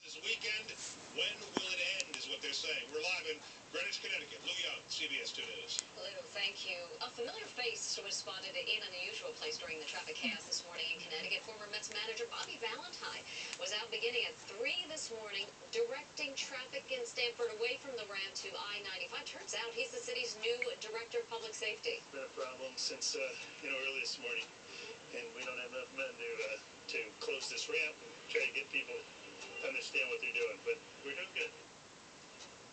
This weekend, when will it end, is what they're saying. We're live in Greenwich, Connecticut. Lou Young, CBS 2 News. Lou, thank you. A familiar face was spotted in an unusual place during the traffic chaos this morning in Connecticut. Former Mets manager Bobby Valentine was out beginning at 3 this morning, directing traffic in Stamford away from the ramp to I-95. Turns out he's the city's new director of public safety. It's been a problem since, early this morning, and we don't have enough men to close this ramp and try to get people understand what they're doing, but we're doing good.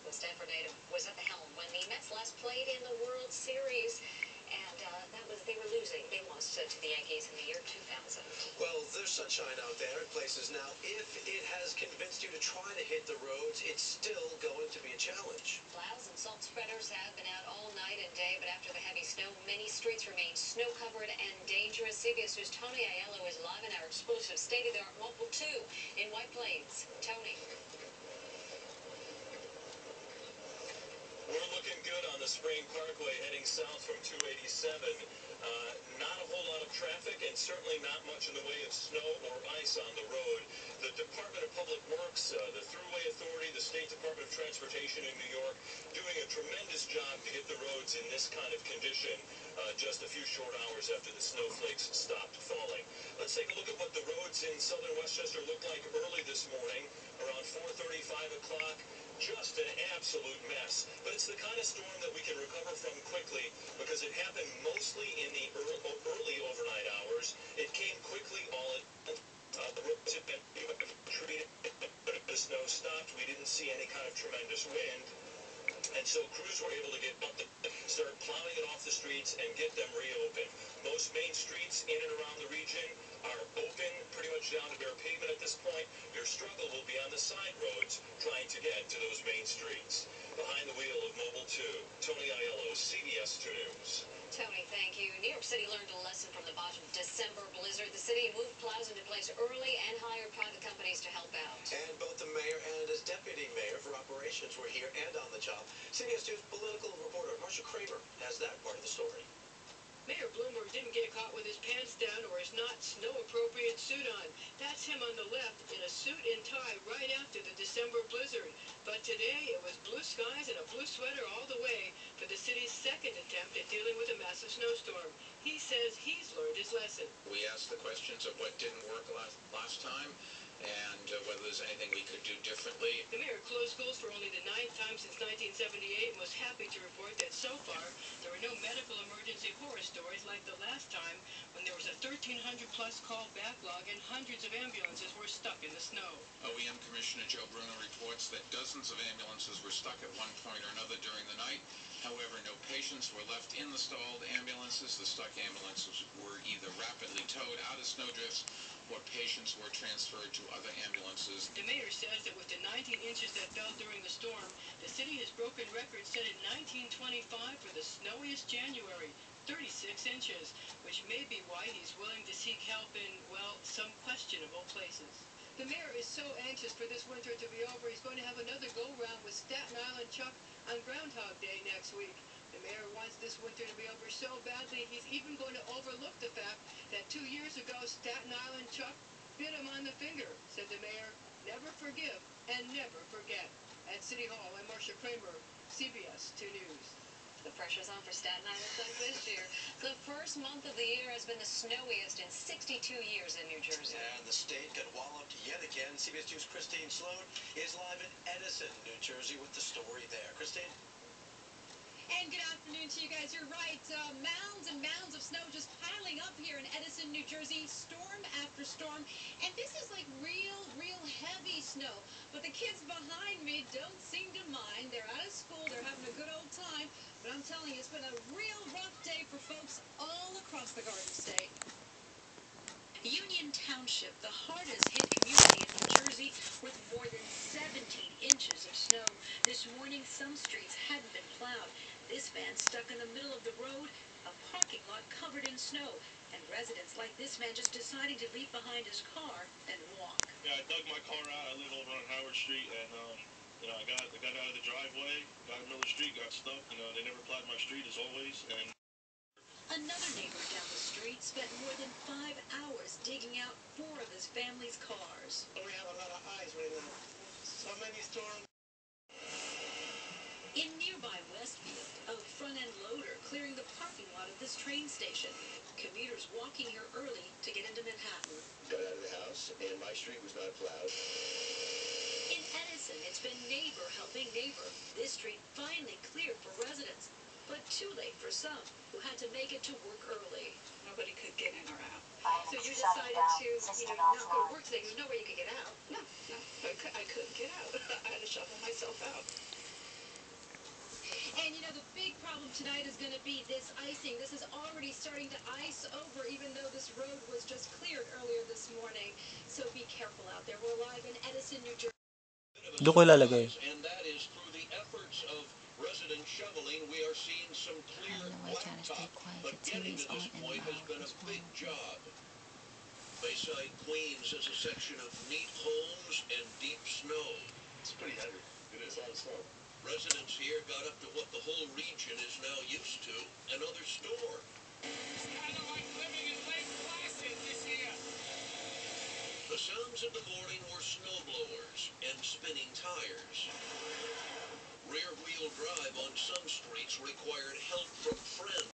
The Stanford native was at the helm when the Mets last played in the World Series, and they were losing. They lost to the Yankees in the year 2000. Well, there's sunshine out there in places now. If it has convinced you to try to hit the roads, it's still going to be a challenge. Plows and salt spreaders have been out all night and day, but after the heavy snow, many streets remain snow-covered and dangerous. CBS News' Tony Aiello is live in our exclusive state-of-the-art Mobile 2 in White Plains. Tony. We're looking good on the Spring Parkway heading south from 287. Not a whole lot of traffic and certainly not much in the way of snow or ice on the road. The Department of Public Works, the Thruway Authority, the State Department of Transportation in New York doing a tremendous job to get the roads in this kind of condition just a few short hours after the snowflakes stopped falling. Let's take a look at what the roads in southern Westchester look like early this morning, around 4:30, 5 o'clock. Just an absolute mess. But it's the kind of storm that we can recover from quickly because it happened mostly in the early overnight hours. It came quickly all at the roads had been treated. The snow stopped. We didn't see any kind of tremendous wind. And so crews were able to get up, start plowing it off the streets and get them reopened. Most main streets in and around the region are open, pretty much down to bare pavement at this point. Your struggle will be on the side roads trying to get to those main streets. Behind the wheel of Mobile 2, Tony Aiello, CBS 2 News. Tony, thank you. New York City learned a lesson from the bottom December blizzard. The city moved plows into place early and hired private companies to help out. And both the mayor and his deputy mayor for operations were here and on the job. CBS 2's political reporter Marcia Kramer has that part of the story. Mayor Bloomberg didn't get caught with his pants down or his not snow-appropriate suit on. That's him on the left in a suit and tie right after the December blizzard. But today it was blue skies and a blue sweater all the way for the city's second attempt at dealing with a massive snowstorm. He says he's learned his lesson. We asked the questions of what didn't work last time and whether there's anything we could do differently. The mayor closed schools for only the 9th time since 1978 and was happy to report that so far there were no medical emergency horror stories like the last time when there was a 1,300-plus call backlog and hundreds of ambulances were stuck in the snow. OEM Commissioner Joe Bruno reports that dozens of ambulances were stuck at one point or another during the night. However, no patients were left in the stalled ambulances. The stuck ambulances were either rapidly towed out of snowdrifts or patients were transferred to other ambulances. The mayor says that with the 19 inches that fell during the storm, the city has broken records set in 1925 for the snowiest January, 36 inches, which may be why he's willing to seek help in, well, some questionable places. The mayor is so anxious for this winter to be over, he's going to have another go-round with Staten Island Chuck on Groundhog Day next week. The mayor wants this winter to be over so badly, he's even going to overlook the fact that 2 years ago, Staten Island Chuck bit him on the finger. Said the mayor, never forgive and never forget. At City Hall, I'm Marcia Kramer, CBS 2 News. The pressure's on for Staten Island Chuck this year. The first month of the year has been the snowiest in 62 years in New Jersey. And the state got walloped yet again. CBS 2's Christine Sloan is live in Edison, New Jersey with the story there. Christine? And good afternoon to you guys. You're right. Mounds and mounds of snow just piling up here in Edison, New Jersey, storm after storm. And this is like real heavy snow. But the kids behind me don't seem to mind. They're out of school. They're having a good old time. But I'm telling you, it's been a real rough day for folks all across the Garden State. Union Township, the hardest hit community in New Jersey, with more than 17 inches of snow. This morning, some streets hadn't been plowed. This van stuck in the middle of the road, a parking lot covered in snow, and residents like this man just deciding to leave behind his car and walk. Yeah, I dug my car out. I live over on Howard Street, and I got out of the driveway, got in the middle of the street, got stuck. They never plowed my street as always, and another neighbor down the street spent more than 5 hours digging out 4 of his family's cars. We have a lot of ice right now. So many storms. In nearby Westfield, a front-end loader clearing the parking lot of this train station. Commuters walking here early to get into Manhattan. Got out of the house, and my street was not plowed. In Edison, it's been neighbor helping neighbor. This street finally cleared for residents, but too late for some who had to make it to work early. Nobody could get in or out. So you decided to, not go to work today. There's no way you could get out. No, I couldn't get out. I had to shuffle myself out. And the big problem tonight is going to be this icing. This is already starting to ice over, even though this road was just cleared earlier this morning. So be careful out there. We're live in Edison, New Jersey. Doon ko ilalagay. And that is through the efforts of resident shoveling, we are seeing some clear blacktop. But getting to this point has been a big job. Bayside, Queens is a section of neat homes and deep snow. It's pretty heavy. It is a lot of snow. Residents here got up to what the whole region is now used to, another storm. It's kind of like living in Lake Placid this year. The sounds in the morning were snowblowers and spinning tires. Rear-wheel drive on some streets required help from friends.